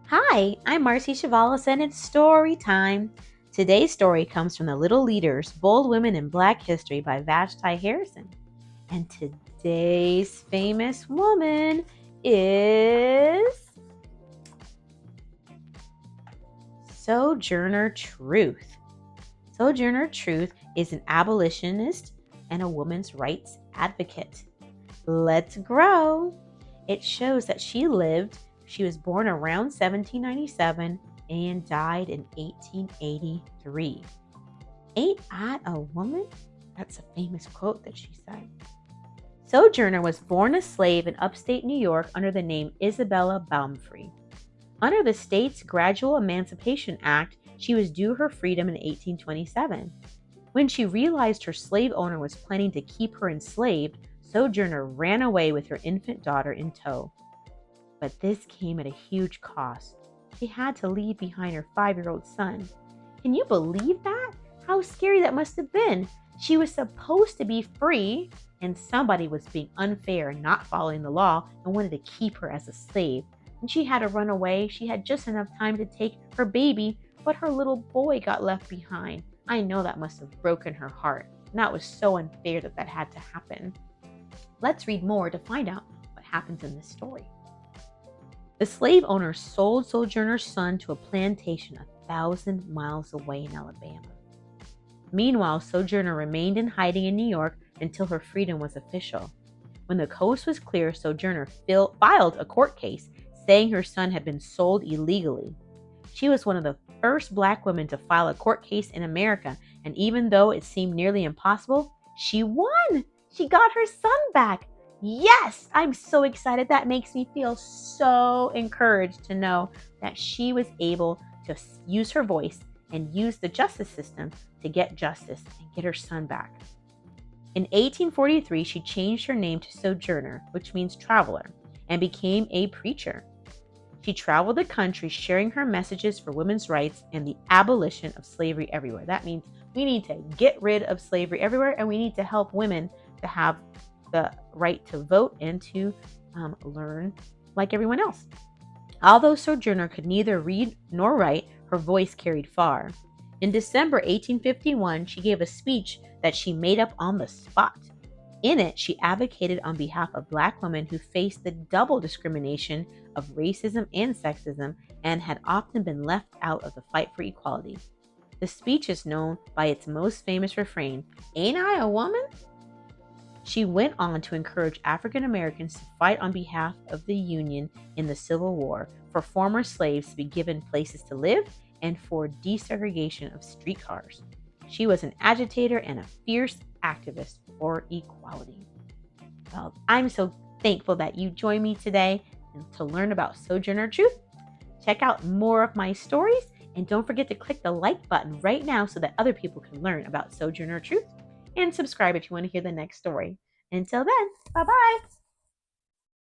Hi, I'm Marci Chavalas and it's story time. Today's story comes from The Little Leaders, Bold Women in Black History by Vashti Harrison. And today's famous woman is Sojourner Truth. Sojourner Truth is an abolitionist and a women's rights advocate. Let's grow. It shows that she was born around 1797 and died in 1883. Ain't I a woman? That's a famous quote that she said. Sojourner was born a slave in upstate New York under the name Isabella Baumfree. Under the state's Gradual Emancipation Act, she was due her freedom in 1827. When she realized her slave owner was planning to keep her enslaved, Sojourner ran away with her infant daughter in tow. But this came at a huge cost. She had to leave behind her 5-year-old son. Can you believe that? How scary that must have been. She was supposed to be free, and somebody was being unfair and not following the law and wanted to keep her as a slave. And she had to run away. She had just enough time to take her baby, but her little boy got left behind. I know that must have broken her heart. And that was so unfair that had to happen. Let's read more to find out what happens in this story. The slave owner sold Sojourner's son to a plantation 1,000 miles away in Alabama. Meanwhile, Sojourner remained in hiding in New York until her freedom was official. When the coast was clear, Sojourner filed a court case saying her son had been sold illegally. She was one of the first Black women to file a court case in America, and even though it seemed nearly impossible, she won! She got her son back! Yes! I'm so excited. That makes me feel so encouraged to know that she was able to use her voice and use the justice system to get justice and get her son back. In 1843, she changed her name to Sojourner, which means traveler, and became a preacher. She traveled the country sharing her messages for women's rights and the abolition of slavery everywhere. That means we need to get rid of slavery everywhere, and we need to help women to have the right to vote and to learn like everyone else. Although Sojourner could neither read nor write, her voice carried far. In December 1851, she gave a speech that she made up on the spot. In it, she advocated on behalf of Black women who faced the double discrimination of racism and sexism and had often been left out of the fight for equality. The speech is known by its most famous refrain, "Ain't I a woman?" She went on to encourage African Americans to fight on behalf of the Union in the Civil War, for former slaves to be given places to live, and for desegregation of streetcars. She was an agitator and a fierce activist for equality. Well, I'm so thankful that you joined me today to learn about Sojourner Truth. Check out more of my stories, and don't forget to click the like button right now so that other people can learn about Sojourner Truth, and subscribe if you want to hear the next story. Until then, bye-bye.